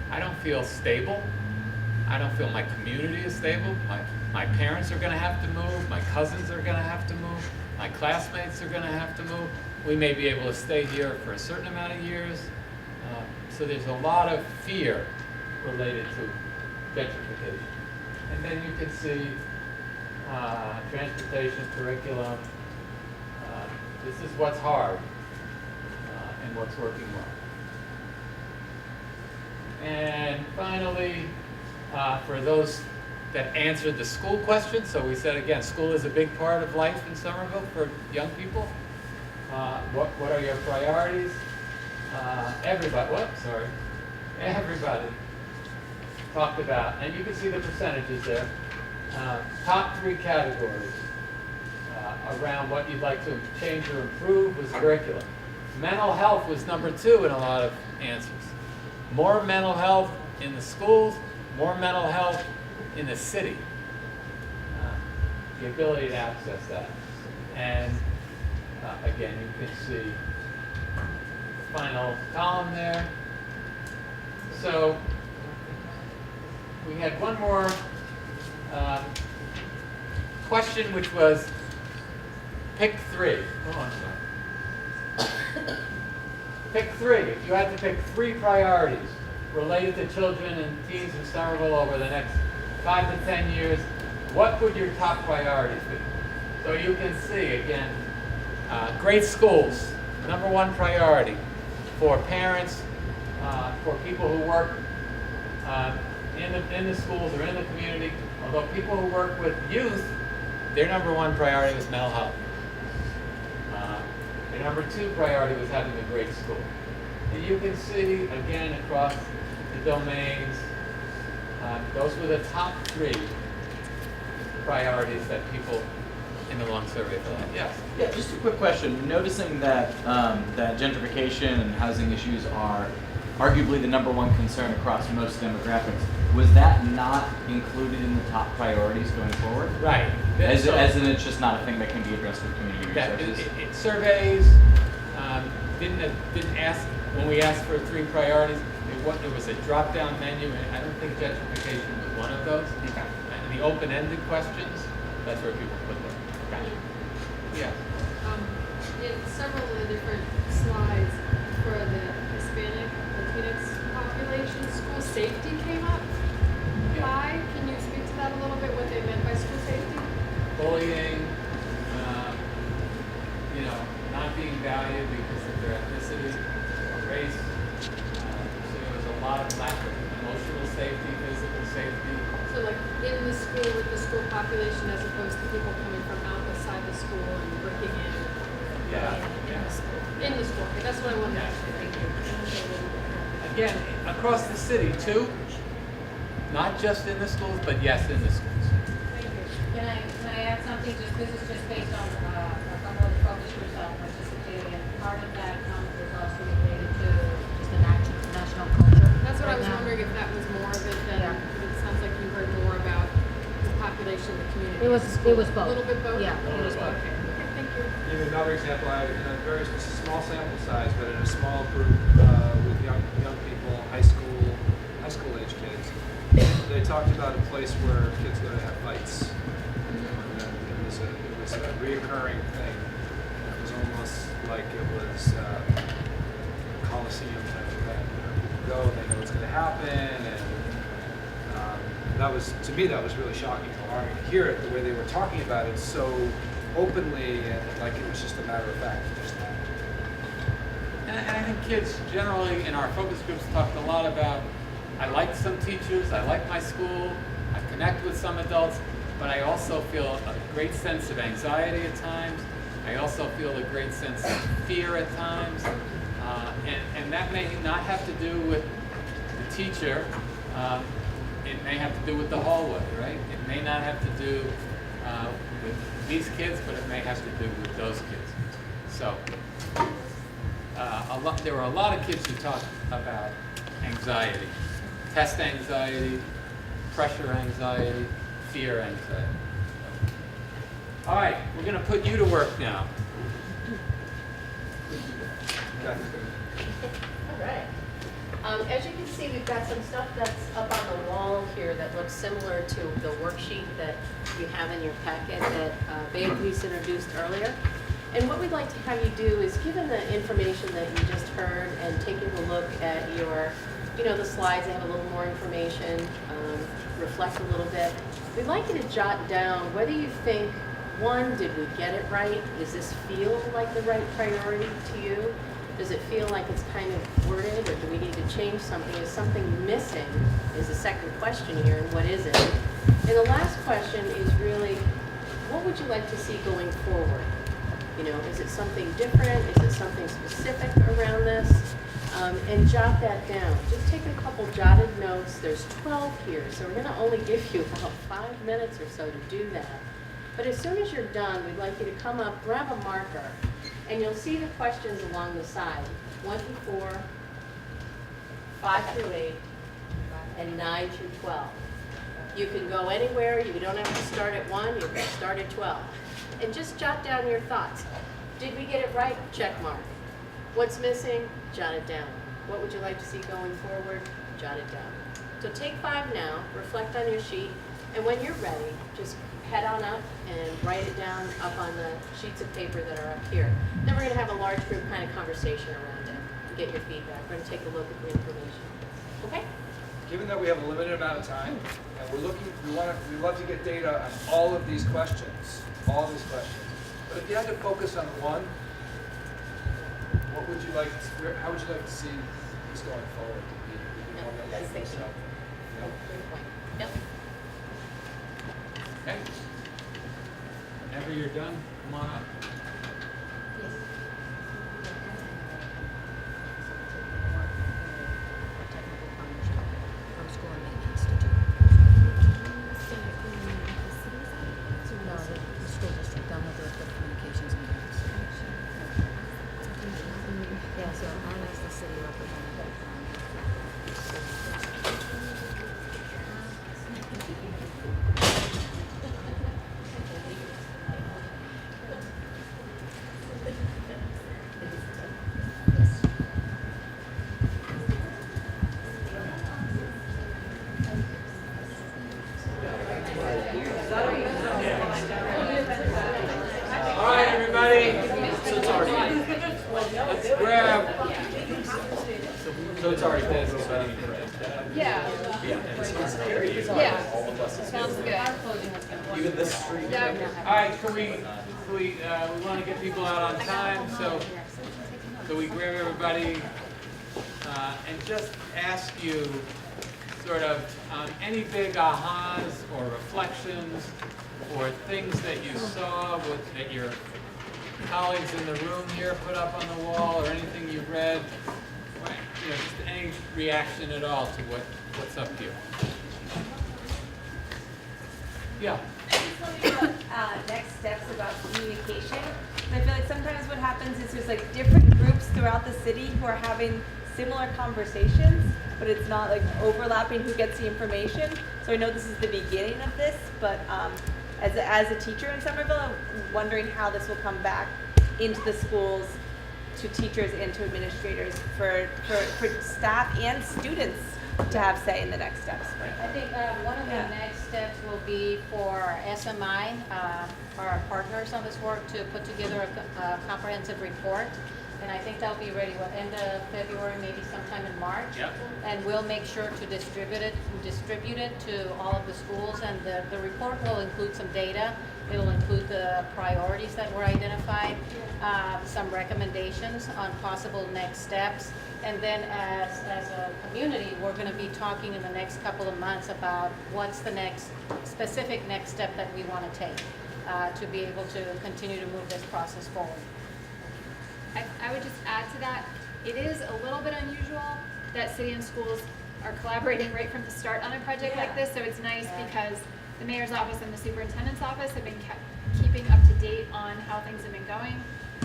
I don't feel stable. I don't feel my community is stable. My parents are going to have to move. My cousins are going to have to move. My classmates are going to have to move. We may be able to stay here for a certain amount of years. So there's a lot of fear related to gentrification. And then you can see transportation, curriculum. This is what's hard and what's working well. And finally, for those that answered the school question, so we said again, school is a big part of life in Somerville for young people. What are your priorities? Everybody talked about, and you can see the percentages there. Top three categories around what you'd like to change or improve was curriculum. Mental health was number two in a lot of answers. More mental health in the schools, more mental health in the city. The ability to access that. And again, you can see the final column there. So we had one more question, which was, pick three. Oh, I'm sorry. Pick three. If you had to pick 3 priorities related to children and teens in Somerville over the next 5 to 10 years, what would your top priorities be? So you can see, again, great schools, #1 priority for parents, for people who work in the schools or in the community. Although people who work with youth, their #1 priority was mental health. Their #2 priority was having a great school. And you can see, again, across the domains, those were the top 3 priorities that people in the long survey filled out. Yes? Yeah, just a quick question. Noticing that that gentrification and housing issues are arguably the #1 concern across most demographics, was that not included in the top priorities going forward? Right. As in it's just not a thing that can be addressed with community That resources? it surveys didn't ask, when we asked for 3 priorities, it was a drop-down menu, and I don't think gentrification was one of those. Okay. And the open-ended questions, that's where people put them. Gotcha. Yeah. In several of the different slides for the Hispanic Latinx population, school safety came up. Yeah. Why? Can you speak to that a little bit, what they meant by school safety? Bullying, not being valued because of their ethnicity or race. So there was a lot of lack of emotional safety, physical safety. So like in the school with the school population as opposed to people coming from outside the school and breaking in. Yeah. In the school. In the school. Okay, that's what I wanted to ask you. Thank you. Again, across the city too, not just in the schools, but yes, in the schools. Thank you. Can I add something? This is just based on a couple of the focus groups that participated, and part of that is also related to just the national culture. That's what I right was now. wondering if that was more of it than, Yeah. it sounds like you heard more about the population, the community. It was both. A little bit both? Yeah, it was both. Okay, thank you. Give you another example. I had in a very small sample size, but in a small group with young people, high school age kids. They talked about a place where kids go to have fights. And it was a reoccurring thing. It was almost like it was a Coliseum type of event. People go, they know what's going to happen, and that was, to me, that was really shocking and alarming to hear it the way they were talking about it so openly and like it was just a matter of fact. And I think kids generally in our focus groups talked a lot about, I like some teachers, I like my school, I connect with some adults, but I also feel a great sense of anxiety at times. I also feel a great sense of fear at times. And that may not have to do with the teacher. It may have to do with the hallway, right? It may not have to do with these kids, but it may have to do with those kids. So there were a lot of kids who talked about anxiety, test anxiety, pressure anxiety, fear anxiety. All right, we're going to put you to work now. Okay. All right. As you can see, we've got some stuff that's up on the wall here that looks similar to the worksheet that you have in your packet that Beatrice introduced earlier. And what we'd like to have you do is, given the information that you just heard and taking a look at your, the slides, they have a little more information, reflect a little bit. We'd like you to jot down whether you think, one, did we get it right? Does this feel like the right priority to you? Does it feel like it's kind of worded, or do we need to change something? Is something missing is the second question here, and what is it? And the last question is really, what would you like to see going forward? Is it something different? Is it something specific around this? And jot that down. Just take a couple jotted notes. There's 12 here, so we're going to only give you about 5 minutes or so to do that. But as soon as you're done, we'd like you to come up, grab a marker, and you'll see the questions along the side, 1 through 4, 5 through 8, and 9 through 12. You can go anywhere. You don't have to start at 1. You can start at 12. And just jot down your thoughts. Did we get it right? Check mark. What's missing? Jot it down. What would you like to see going forward? Jot it down. So take 5 now, reflect on your sheet, And when you're ready, just head on up and write it down up on the sheets of paper that are up here. Then we're going to have a large group kind of conversation around it and get your feedback. We're going to take a look at the information. Okay? Given that we have a limited amount of time, and we love to get data on all of these questions, But if you had to focus on one, what would you like? How would you like to see this going forward? That's thinking. Great point. Yep. Okay. Whenever you're done, come on up. Yeah, so I'm as the city representative. All right, everybody. Let's grab. So it's already finished. Yeah. Yeah. Sounds good. Even this street. Yeah. All right, we want to get people out on time, so we grab everybody and just ask you sort of any big ahas or reflections or things that you saw that your colleagues in the room here put up on the wall, or anything you read, just any reaction at all to what's up here. Yeah. About next steps about communication. And I feel like sometimes what happens is there's like different groups throughout the city who are having similar conversations, but it's not like overlapping who gets the information. So I know this is the beginning of this, but as a teacher in Somerville, I'm wondering how this will come back into the schools, to teachers and to administrators, for staff and students to have say in the next steps. I think one of the next steps will be for SMI, our partners on this work, to put together a comprehensive report. And I think that'll be ready end of February, maybe sometime in March. Yep. And we'll make sure to distribute it to all of the schools. And the report will include some data. It'll include the priorities that were identified, some recommendations on possible next steps. And then as a community, we're going to be talking in the next couple of months about what's the next specific next step that we want to take to be able to continue to move this process forward. I would just add to that, it is a little bit unusual that city and schools are collaborating right from the start on a project like this, so it's nice because the mayor's office and the superintendent's office have been keeping up to date on how things have been going,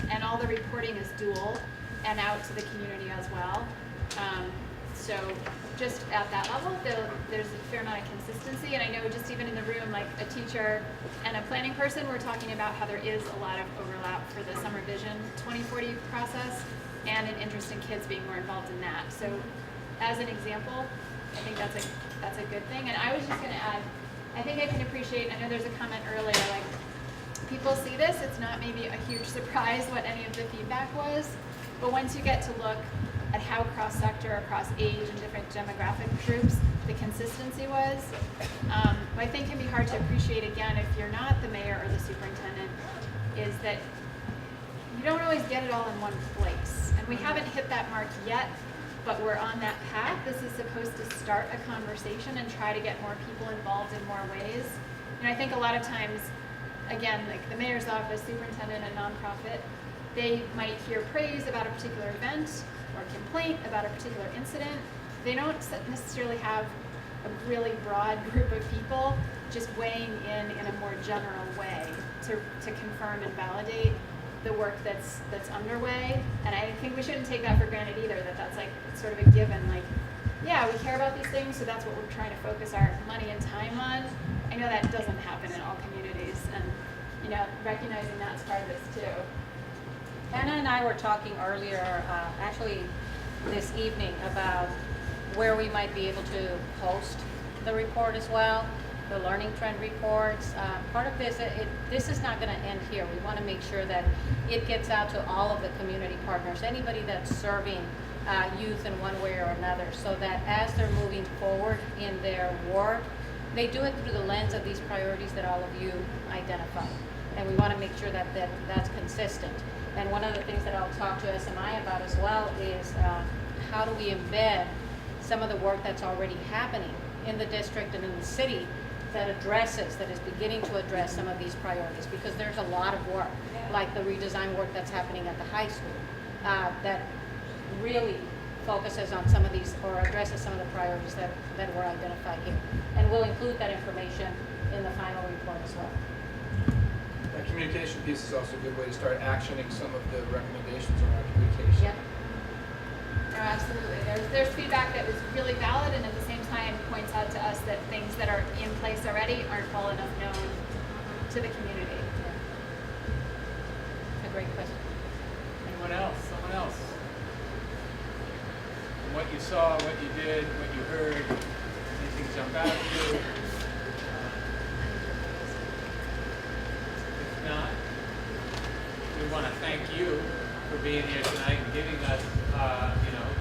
and all the reporting is dual and out to the community as well. So just at that level, there's a fair amount of consistency, and I know just even in the room, like a teacher and a planning person, we're talking about how there is a lot of overlap for the Summer Vision 2040 process and an interest in kids being more involved in that. So as an example, I think that's a good thing. And I was just going to add, I think I can appreciate, I know there's a comment earlier, like people see this, it's not maybe a huge surprise what any of the feedback was, but once you get to look at how cross-sector, across age and different demographic groups, the consistency was, I think can be hard to appreciate again if you're not the mayor or the superintendent, is that you don't always get it all in one place. And we haven't hit that mark yet, but we're on that path. This is supposed to start a conversation and try to get more people involved in more ways. And I think a lot of times, again, like the mayor's office, superintendent, and nonprofit, they might hear praise about a particular event or complaint about a particular incident. They don't necessarily have a really broad group of people just weighing in a more general way to confirm and validate the work that's underway. And I think we shouldn't take that for granted either, that's like sort of a given, like, yeah, we care about these things, so that's what we're trying to focus our money and time on. I know that doesn't happen in all communities, and recognizing that's part of this too. Anna and I were talking earlier, actually this evening, about where we might be able to post the report as well. the learning trend reports. Part of this, this is not going to end here. We want to make sure that it gets out to all of the community partners, anybody that's serving youth in one way or another, so that as they're moving forward in their work, they do it through the lens of these priorities that all of you identified. And we want to make sure that that's consistent. And one of the things that I'll talk to SMI about as well is how do we embed some of the work that's already happening in the district and in the city that is beginning to address some of these priorities, because there's a lot of work, like the redesign work that's happening at the high school, that really focuses on some of these, or addresses some of the priorities that were identified here. And we'll include that information in the final report as well. That communication piece is also a good way to start actioning some of the recommendations around communication. Yep. No, absolutely. There's feedback that is really valid, and at the same time points out to us that things that are in place already aren't well enough known to the community. A great question. Anyone else? Someone else? From what you saw, what you did, what you heard, anything jump out at you? If not, we want to thank you for being here tonight and giving us,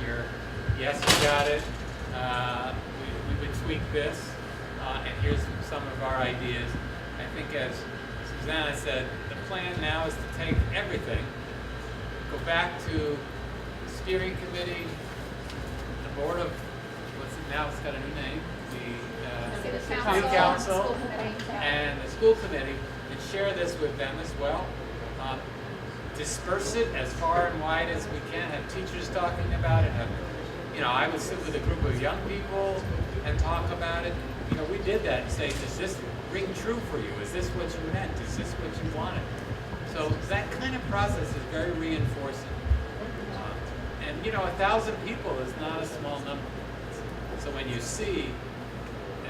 your yes, you got it. We would tweak this, and here's some of our ideas. I think, as Susanna said, the plan now is to take everything, go back to the steering committee, the board of, what's it now? It's got a new name. The City council, school committee. and the school committee, and share this with them as well. Disperse it as far and wide as we can. Have teachers talking about it. I would sit with a group of young people and talk about it. We did that and say, does this ring true for you? Is this what you meant? Is this what you wanted? So that kind of process is very reinforcing. And 1,000 people is not a small number. So when you see,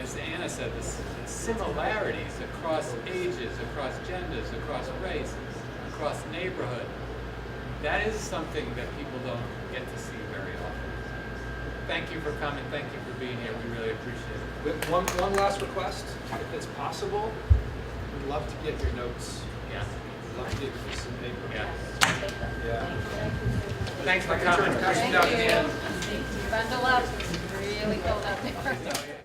as Anna said, the similarities across ages, across genders, across race, across neighborhood, that is something that people don't get to see very often. Thank you for coming. Thank you for being here. We really appreciate it. With one last request, if it's possible, we'd love to get your notes. Yeah. We'd love to get some paper. Yeah. Yeah. Thanks for Thank you. coming. Thank you. Bundle up. It's really cold out there.